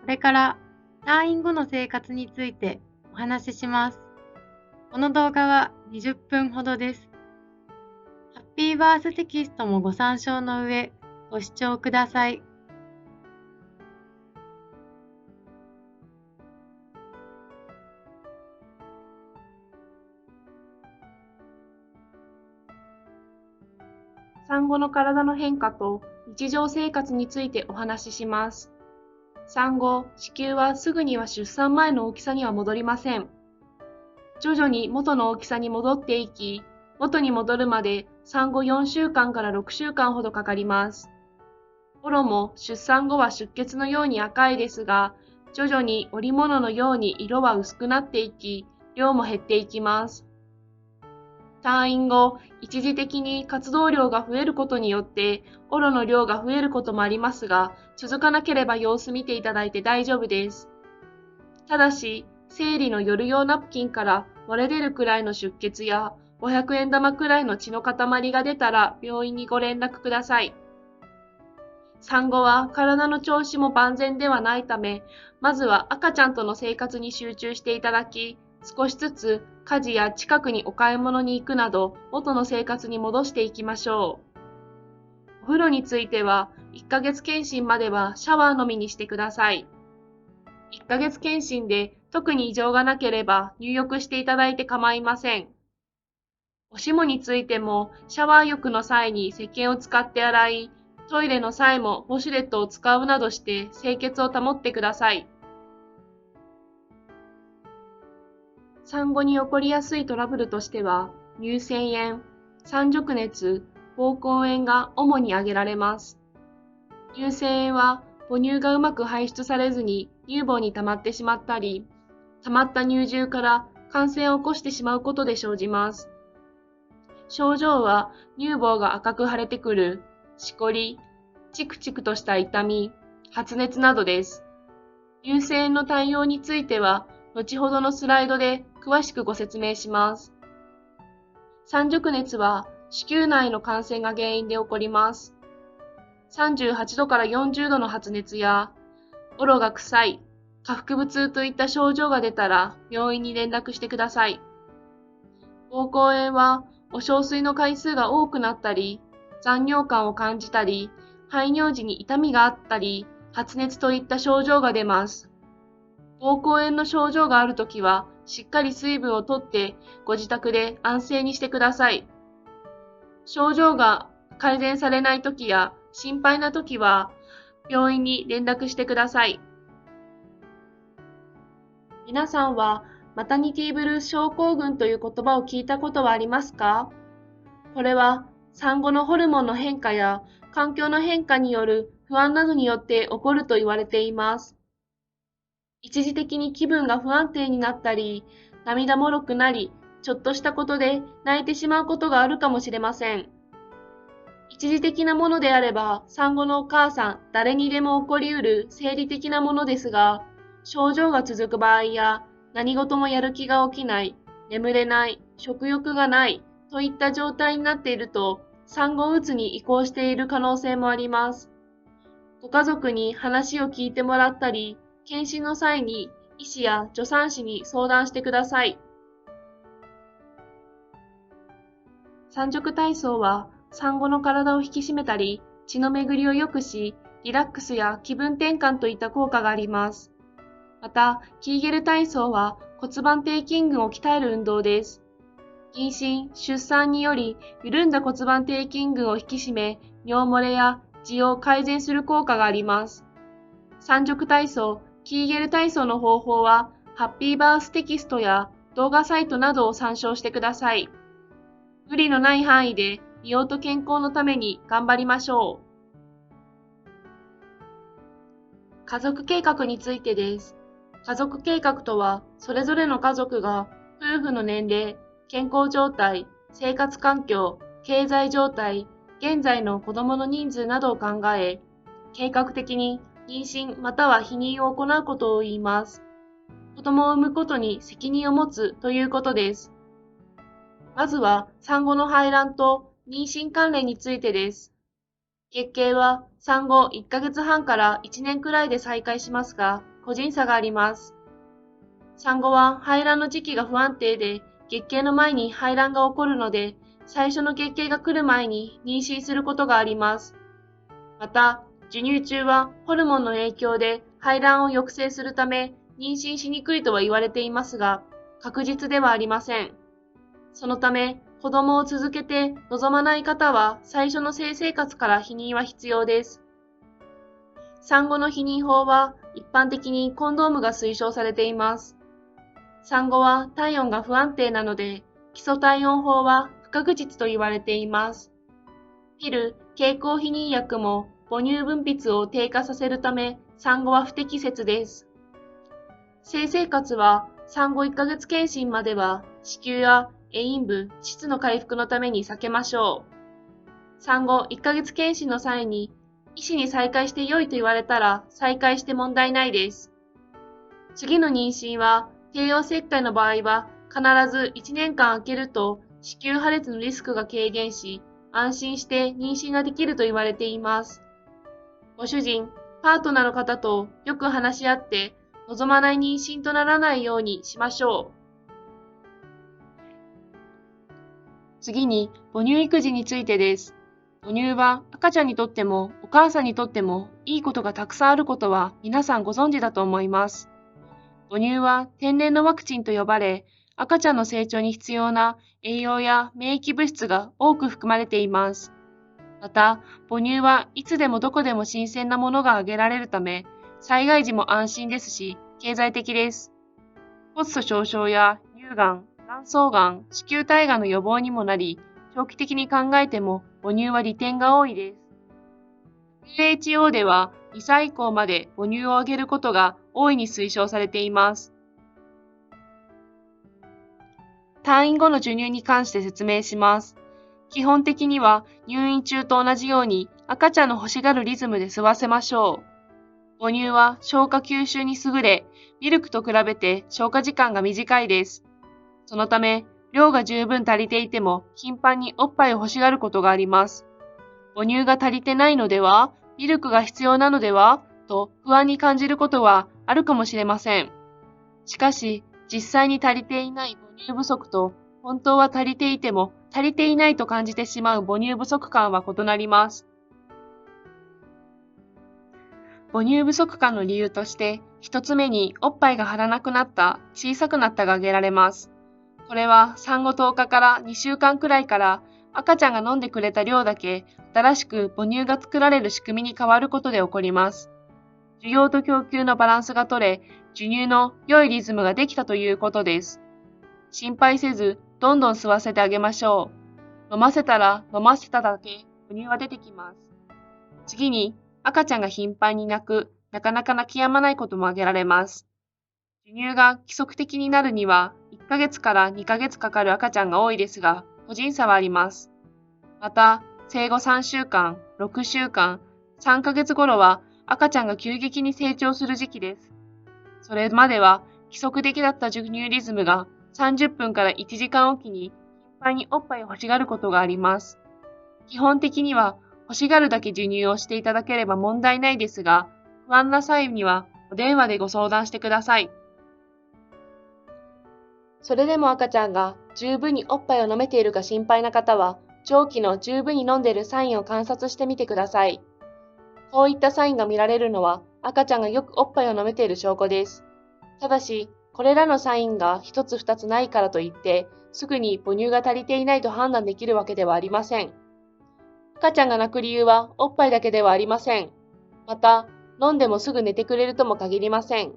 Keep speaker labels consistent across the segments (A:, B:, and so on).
A: れから退院後の生活についてお話しします。この動画は20分ほどです。ハッピーバーステキストもご参照の上、ご視聴ください。
B: 産後の体の変化と日常生活についてお話しします。産後、子宮はすぐには出産前の大きさには戻りません。徐々に元の大きさに戻っていき、元に戻るまで産後4週間から6週間ほどかかります。オロも出産後は出血のように赤いですが、徐々に織物のように色は薄くなっていき、量も減っていきます。退院後、一時的に活動量が増えることによって、オロの量が増えることもありますが、続かなければ様子見ていただいて大丈夫です。ただし、生理の夜用ナプキンから漏れ出るくらいの出血や、500円玉くらいの血の塊が出たら病院にご連絡ください。産後は体の調子も万全ではないため、まずは赤ちゃんとの生活に集中していただき、少しずつ家事や近くにお買い物に行くなど元の生活に戻していきましょう。お風呂については1ヶ月検診まではシャワーのみにしてください。1ヶ月検診で特に異常がなければ入浴していただいて構いません。おしもについてもシャワー浴の際に石鹸を使って洗い、トイレの際もウォシュレットを使うなどして清潔を保ってください。産後に起こりやすいトラブルとしては、乳腺炎、三熟熱、膀胱炎が主に挙げられます。乳腺炎は母乳がうまく排出されずに乳房に溜まってしまったり、溜まった乳汁から感染を起こしてしまうことで生じます。症状は乳房が赤く腫れてくる、しこり、チクチクとした痛み、発熱などです。乳腺炎の対応については、後ほどのスライドで詳しくご説明します。三熟熱は子宮内の感染が原因で起こります。38度から40度の発熱や、オロが臭い、下腹部痛といった症状が出たら病院に連絡してください。膀胱炎はお小水の回数が多くなったり、残尿感を感じたり、排尿時に痛みがあったり、発熱といった症状が出ます。膀胱炎の症状があるときは、しっかり水分をとってご自宅で安静にしてください。症状が改善されないときや心配なときは、病院に連絡してください。皆さんはマタニティブルース症候群という言葉を聞いたことはありますか？これは産後のホルモンの変化や環境の変化による不安などによって起こると言われています。一時的に気分が不安定になったり、涙もろくなり、ちょっとしたことで泣いてしまうことがあるかもしれません。一時的なものであれば、産後のお母さん、誰にでも起こりうる生理的なものですが、症状が続く場合や、何事もやる気が起きない、眠れない、食欲がないといった状態になっていると、産後うつに移行している可能性もあります。ご家族に話を聞いてもらったり、検診の際に医師や助産師に相談してください。三熟体操は産後の体を引き締めたり、血の巡りを良くし、リラックスや気分転換といった効果があります。また、キーゲル体操は骨盤底筋群を鍛える運動です。妊娠・出産により緩んだ骨盤底筋群を引き締め、尿漏れや痔を改善する効果があります。三熟体操、キーゲル体操の方法は、ハッピーバーステキストや動画サイトなどを参照してください。無理のない範囲で美容と健康のために頑張りましょう。家族計画についてです。家族計画とは、それぞれの家族が夫婦の年齢、健康状態、生活環境、経済状態、現在の子供の人数などを考え、計画的に妊娠または避妊を行うことを言います。子供を産むことに責任を持つということです。まずは産後の排卵と妊娠関連についてです。月経は産後1ヶ月半から1年くらいで再開しますが、個人差があります。産後は排卵の時期が不安定で、月経の前に排卵が起こるので、最初の月経が来る前に妊娠することがあります。また、授乳中はホルモンの影響で排卵を抑制するため、妊娠しにくいとは言われていますが、確実ではありません。そのため、子供を続けて望まない方は、最初の性生活から避妊は必要です。産後の避妊法は、一般的にコンドームが推奨されています。産後は体温が不安定なので、基礎体温法は不確実と言われています。ピル、経口避妊薬も母乳分泌を低下させるため、産後は不適切です。性生活は産後1ヶ月検診までは子宮や栄陰部、膣の回復のために避けましょう。産後1ヶ月検診の際に医師に再開して良いと言われたら再開して問題ないです。次の妊娠は帝王切開の場合は必ず1年間空けると子宮破裂のリスクが軽減し、安心して妊娠ができると言われています。ご主人、パートナーの方とよく話し合って望まない妊娠とならないようにしましょう。次に母乳育児についてです。母乳は赤ちゃんにとってもお母さんにとってもいいことがたくさんあることは皆さんご存知だと思います。母乳は天然のワクチンと呼ばれ、赤ちゃんの成長に必要な栄養や免疫物質が多く含まれています。また、母乳はいつでもどこでも新鮮なものがあげられるため、災害時も安心ですし、経済的です。骨粗しょう症や乳がん、卵巣がん、子宮体がんの予防にもなり、長期的に考えても母乳は利点が多いです。WHO では2歳以降まで母乳をあげることが大いに推奨されています。退院後の授乳に関して説明します。基本的には入院中と同じように赤ちゃんの欲しがるリズムで吸わせましょう。母乳は消化吸収に優れ、ミルクと比べて消化時間が短いです。そのため、量が十分足りていても頻繁におっぱいを欲しがることがあります。母乳が足りてないのでは、ミルクが必要なのではと不安に感じることはあるかもしれません。しかし、実際に足りていない母乳不足と、本当は足りていても足りていないと感じてしまう母乳不足感は異なります。母乳不足感の理由として、一つ目におっぱいが張らなくなった、小さくなったが挙げられます。これは産後10日から2週間くらいから赤ちゃんが飲んでくれた量だけ新しく母乳が作られる仕組みに変わることで起こります。需要と供給のバランスが取れ、授乳の良いリズムができたということです。心配せず、どんどん吸わせてあげましょう。飲ませたら飲ませただけ母乳は出てきます。次に、赤ちゃんが頻繁に泣く、なかなか泣き止まないことも挙げられます。授乳が規則的になるには、1ヶ月から2ヶ月かかる赤ちゃんが多いですが、個人差はあります。また、生後3週間、6週間、3ヶ月頃は赤ちゃんが急激に成長する時期です。それまでは規則的だった授乳リズムが30分から1時間おきに頻繁におっぱいを欲しがることがあります。基本的には欲しがるだけ授乳をしていただければ問題ないですが、不安な際にはお電話でご相談してください。それでも赤ちゃんが十分におっぱいを飲めているか心配な方は、長期の十分に飲んでいるサインを観察してみてください。こういったサインが見られるのは赤ちゃんがよくおっぱいを飲めている証拠です。ただし、これらのサインが一つ二つないからといって、すぐに母乳が足りていないと判断できるわけではありません。赤ちゃんが泣く理由はおっぱいだけではありません。また、飲んでもすぐ寝てくれるとも限りません。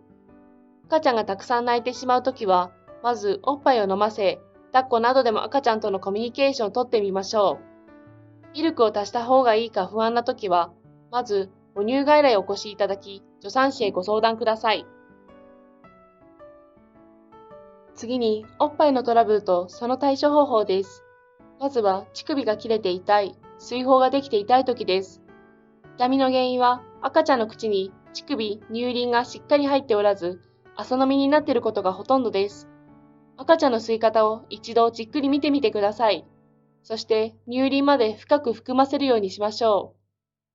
B: 赤ちゃんがたくさん泣いてしまうときは、まずおっぱいを飲ませ、抱っこなどでも赤ちゃんとのコミュニケーションをとってみましょう。ミルクを足した方がいいか不安なときは、まず母乳外来をお越しいただき、助産師へご相談ください。次に、おっぱいのトラブルとその対処方法です。まずは、乳首が切れて痛い、水疱ができて痛いときです。痛みの原因は、赤ちゃんの口に乳首、乳輪がしっかり入っておらず、朝飲みになっていることがほとんどです。赤ちゃんの吸い方を一度じっくり見てみてください。そして乳輪まで深く含ませるようにしましょ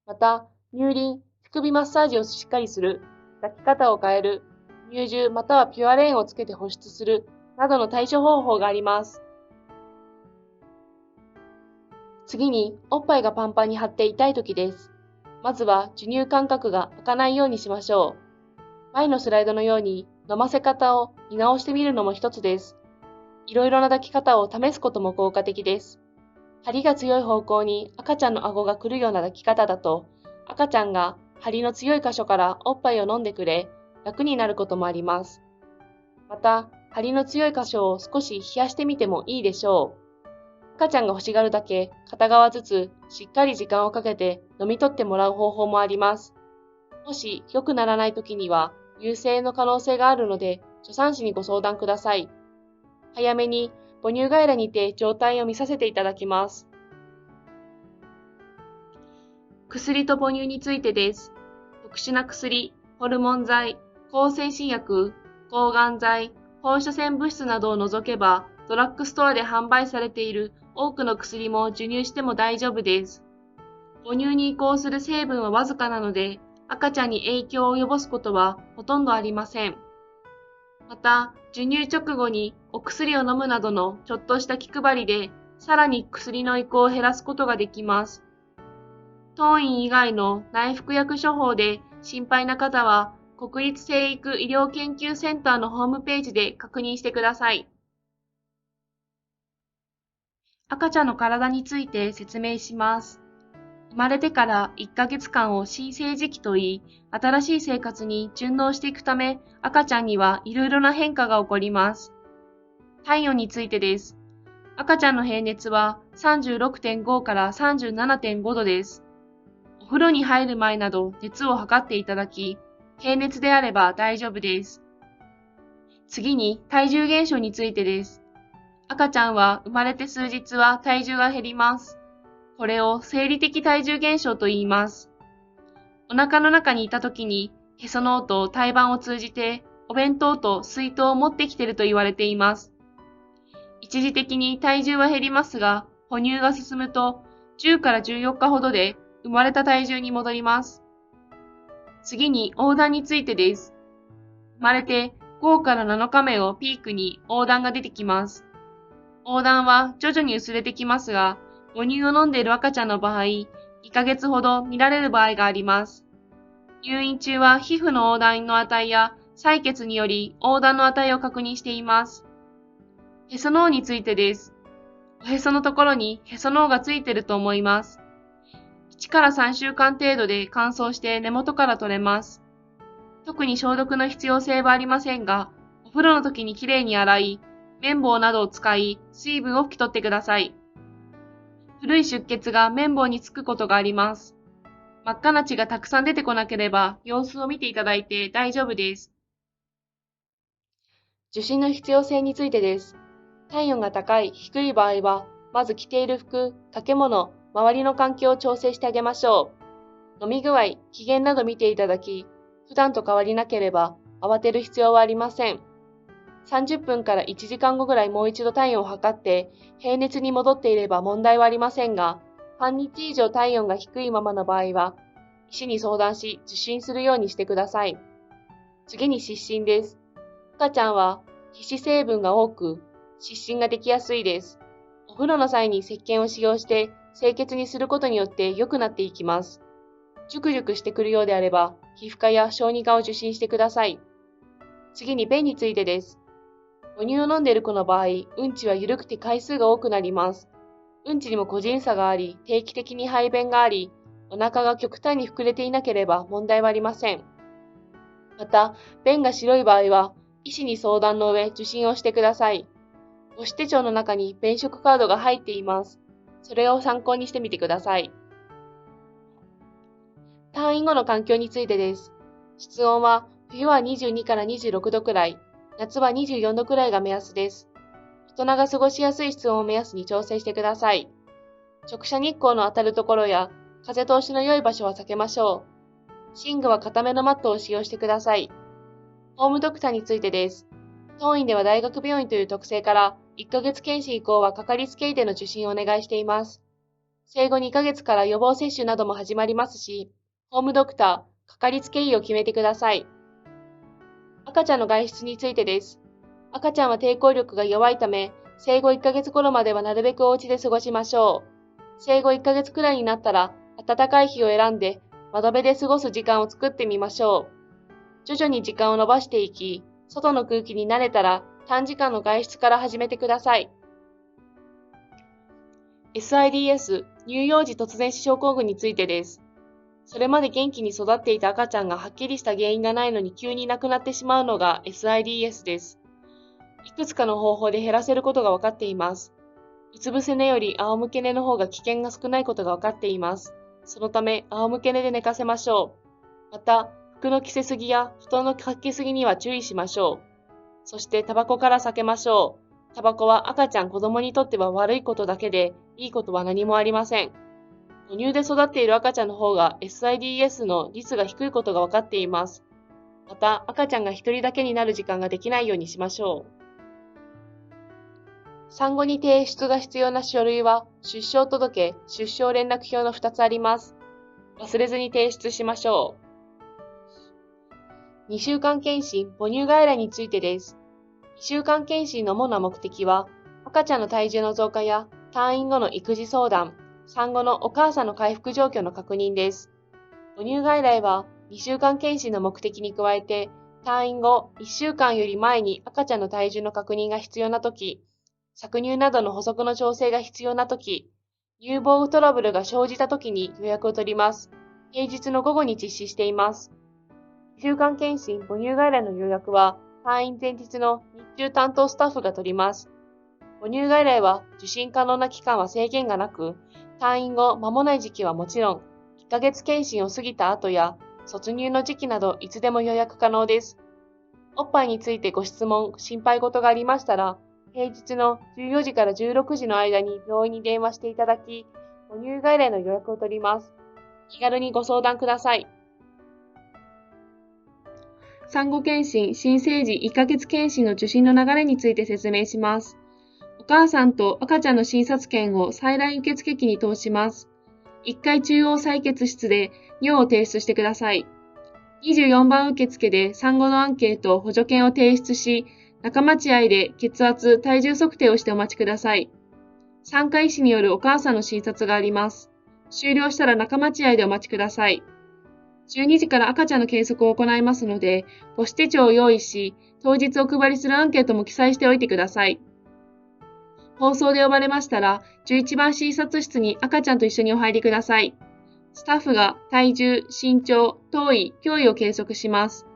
B: う。また、乳輪、乳首マッサージをしっかりする。抱き方を変える、乳汁またはピュアレーンをつけて保湿する、などの対処方法があります。次に、おっぱいがパンパンに張って痛い時です。まずは授乳間隔が空かないようにしましょう。前のスライドのように飲ませ方を見直してみるのも一つです。いろいろな抱き方を試すことも効果的です。張りが強い方向に赤ちゃんの顎が来るような抱き方だと、赤ちゃんが張りの強い箇所からおっぱいを飲んでくれ、楽になることもあります。また、張りの強い箇所を少し冷やしてみてもいいでしょう。赤ちゃんが欲しがるだけ片側ずつしっかり時間をかけて飲み取ってもらう方法もあります。もし良くならないときには優生の可能性があるので助産師にご相談ください。早めに母乳外来にて状態を見させていただきます。薬と母乳についてです。特殊な薬、ホルモン剤、抗精神薬、抗がん剤、放射線物質などを除けばドラッグストアで販売されている多くの薬も授乳しても大丈夫です。母乳に移行する成分はわずかなので、赤ちゃんに影響を及ぼすことはほとんどありません。また、授乳直後にお薬を飲むなどのちょっとした気配りで、さらに薬の移行を減らすことができます。当院以外の内服薬処方で心配な方は、国立成育医療研究センターのホームページで確認してください。赤ちゃんの体について説明します。生まれてから1ヶ月間を新生児期といい、新しい生活に順応していくため、赤ちゃんにはいろいろな変化が起こります。体温についてです。赤ちゃんの平熱は36.5から37.5度です。お風呂に入る前など熱を測っていただき、平熱であれば大丈夫です。次に体重減少についてです。赤ちゃんは生まれて数日は体重が減ります。これを生理的体重減少と言います。お腹の中にいた時に、へその緒と胎盤を通じて、お弁当と水筒を持ってきていると言われています。一時的に体重は減りますが、哺乳が進むと、10から14日ほどで生まれた体重に戻ります。次に黄疸についてです。生まれて5から7日目をピークに黄疸が出てきます。黄疸は徐々に薄れてきますが、母乳を飲んでいる赤ちゃんの場合、2ヶ月ほど見られる場合があります。入院中は皮膚の黄疸の値や採血により黄疸の値を確認しています。へその緒についてです。おへそのところにへその緒がついていると思います。1から3週間程度で乾燥して根元から取れます。特に消毒の必要性はありませんが、お風呂の時にきれいに洗い、綿棒などを使い、水分を拭き取ってください。古い出血が綿棒につくことがあります。真っ赤な血がたくさん出てこなければ、様子を見ていただいて大丈夫です。受診の必要性についてです。体温が高い、低い場合は、まず着ている服、掛け物、周りの環境を調整してあげましょう。飲み具合、機嫌など見ていただき、普段と変わりなければ慌てる必要はありません。30分から1時間後ぐらいもう一度体温を測って平熱に戻っていれば問題はありませんが、半日以上体温が低いままの場合は、医師に相談し受診するようにしてください。次に湿疹です。赤ちゃんは皮脂成分が多く、湿疹ができやすいです。お風呂の際に石鹸を使用して清潔にすることによって良くなっていきます。ジュクジュクしてくるようであれば、皮膚科や小児科を受診してください。次に便についてです。母乳を飲んでいる子の場合、うんちは緩くて回数が多くなります。うんちにも個人差があり、定期的に排便があり、お腹が極端に膨れていなければ問題はありません。また、便が白い場合は、医師に相談の上受診をしてください。母子手帳の中に便食カードが入っています。それを参考にしてみてください。退院後の環境についてです。室温は冬は22から26度くらい、夏は24度くらいが目安です。大人が過ごしやすい室温を目安に調整してください。直射日光の当たるところや風通しの良い場所は避けましょう。寝具は固めのマットを使用してください。ホームドクターについてです。当院では大学病院という特性から1ヶ月検診以降はかかりつけ医での受診をお願いしています。生後2ヶ月から予防接種なども始まりますし、ホームドクター、かかりつけ医を決めてください。赤ちゃんの外出についてです。赤ちゃんは抵抗力が弱いため、生後1ヶ月頃まではなるべくお家で過ごしましょう。生後1ヶ月くらいになったら、暖かい日を選んで窓辺で過ごす時間を作ってみましょう。徐々に時間を延ばしていき、外の空気に慣れたら短時間の外出から始めてください。SIDS、乳幼児突然死症候群についてです。それまで元気に育っていた赤ちゃんがはっきりした原因がないのに急に亡くなってしまうのが SIDS です。いくつかの方法で減らせることが分かっています。うつ伏せ寝より仰向け寝の方が危険が少ないことが分かっています。そのため、仰向け寝で寝かせましょう。また、服の着せすぎや布団のかけすぎには注意しましょう。そして、タバコから避けましょう。タバコは赤ちゃん、子供にとっては悪いことだけで、いいことは何もありません。母乳で育っている赤ちゃんの方が SIDS の率が低いことが分かっています。また、赤ちゃんが一人だけになる時間ができないようにしましょう。産後に提出が必要な書類は、出生届、出生連絡票の2つあります。忘れずに提出しましょう。2週間検診、母乳外来についてです。2週間検診の主な目的は、赤ちゃんの体重の増加や退院後の育児相談、産後のお母さんの回復状況の確認です。母乳外来は2週間検診の目的に加えて、退院後1週間より前に赤ちゃんの体重の確認が必要なとき、搾乳などの補足の調整が必要なとき、乳房トラブルが生じたときに予約を取ります。平日の午後に実施しています。2週間検診母乳外来の予約は、退院前日の日中担当スタッフが取ります。母乳外来は受診可能な期間は制限がなく、退院後間もない時期はもちろん、1ヶ月検診を過ぎた後や、卒乳の時期などいつでも予約可能です。おっぱいについてご質問、心配事がありましたら、平日の14時から16時の間に病院に電話していただき、母乳外来の予約を取ります。気軽にご相談ください。産後検診、新生児1ヶ月検診の受診の流れについて説明します。お母さんと赤ちゃんの診察券を再来受付機に通します。1階中央採血室で尿を提出してください。24番受付で産後のアンケート、補助券を提出し、仲間違いで血圧、体重測定をしてお待ちください。産科医師によるお母さんの診察があります。終了したら仲間違いでお待ちください。12時から赤ちゃんの計測を行いますので、母子手帳を用意し、当日お配りするアンケートも記載しておいてください。放送で呼ばれましたら、11番診察室に赤ちゃんと一緒にお入りください。スタッフが体重、身長、頭位、胸囲を計測します。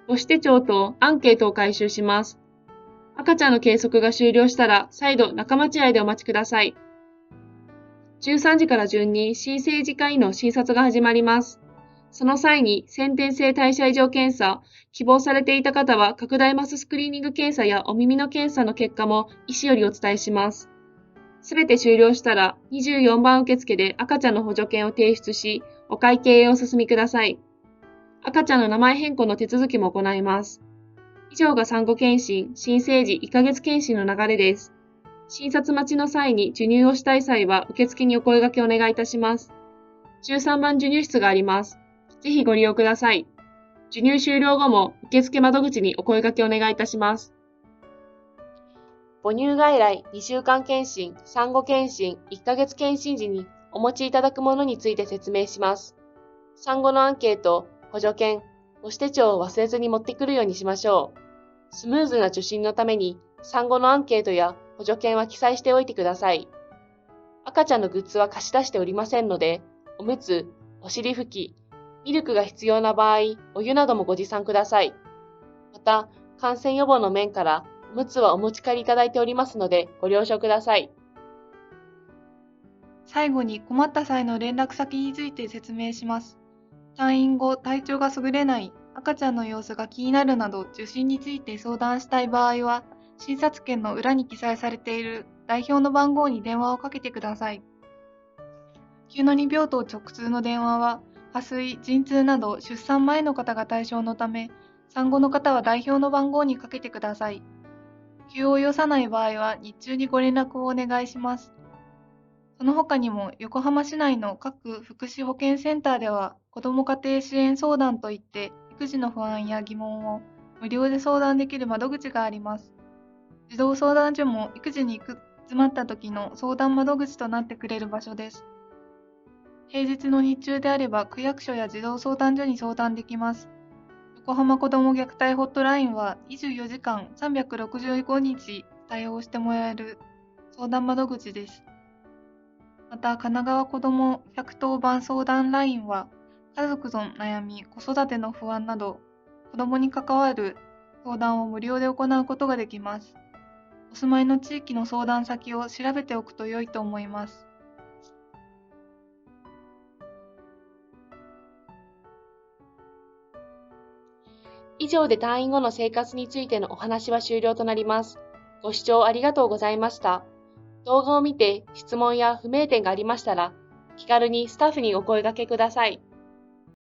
B: 母子手帳とアンケートを回収します。赤ちゃんの計測が終了したら、再度仲間違いでお待ちください。13時から順に新生児科医の診察が始まります。その際に先天性代謝異常検査、希望されていた方は拡大マススクリーニング検査やお耳の検査の結果も医師よりお伝えします。すべて終了したら24番受付で赤ちゃんの補助券を提出し、お会計へお進みください。赤ちゃんの名前変更の手続きも行います。以上が産後検診、新生児1ヶ月検診の流れです。診察待ちの際に授乳をしたい際は受付にお声掛けお願いいたします。13番授乳室があります。ぜひご利用ください。授乳終了後も受付窓口にお声掛けお願いいたします。母乳外来、2週間検診、産後検診、1ヶ月検診時にお持ちいただくものについて説明します。産後のアンケート、補助券、母子手帳を忘れずに持ってくるようにしましょう。スムーズな受診のために産後のアンケートや補助券は記載しておいてください。赤ちゃんのグッズは貸し出しておりませんので、おむつ、お尻拭き、ミルクが必要な場合、お湯などもご持参ください。また、感染予防の面から、おむつはお持ち帰りいただいておりますので、ご了承ください。
C: 最後に困った際の連絡先について説明します。退院後、体調が優れない、赤ちゃんの様子が気になるなど、受診について相談したい場合は、診察券の裏に記載されている代表の番号に電話をかけてください。9-2病棟直通の電話は、破水、陣痛など出産前の方が対象のため、産後の方は代表の番号にかけてください。急を要さない場合は日中にご連絡をお願いします。その他にも横浜市内の各福祉保健センターでは子ども家庭支援相談といって育児の不安や疑問を無料で相談できる窓口があります。児童相談所も育児に行き詰まった時の相談窓口となってくれる場所です。平日の日中であれば区役所や児童相談所に相談できます。横浜子ども虐待ホットラインは24時間365日対応してもらえる相談窓口です。また、神奈川子ども110番相談ラインは、家族の悩み、子育ての不安など、子どもに関わる相談を無料で行うことができます。お住まいの地域の相談先を調べておくと良いと思います。
B: 以上で退院後の生活についてのお話は終了となります。ご視聴ありがとうございました。動画を見て質問や不明点がありましたら、気軽にスタッフにお声掛けください。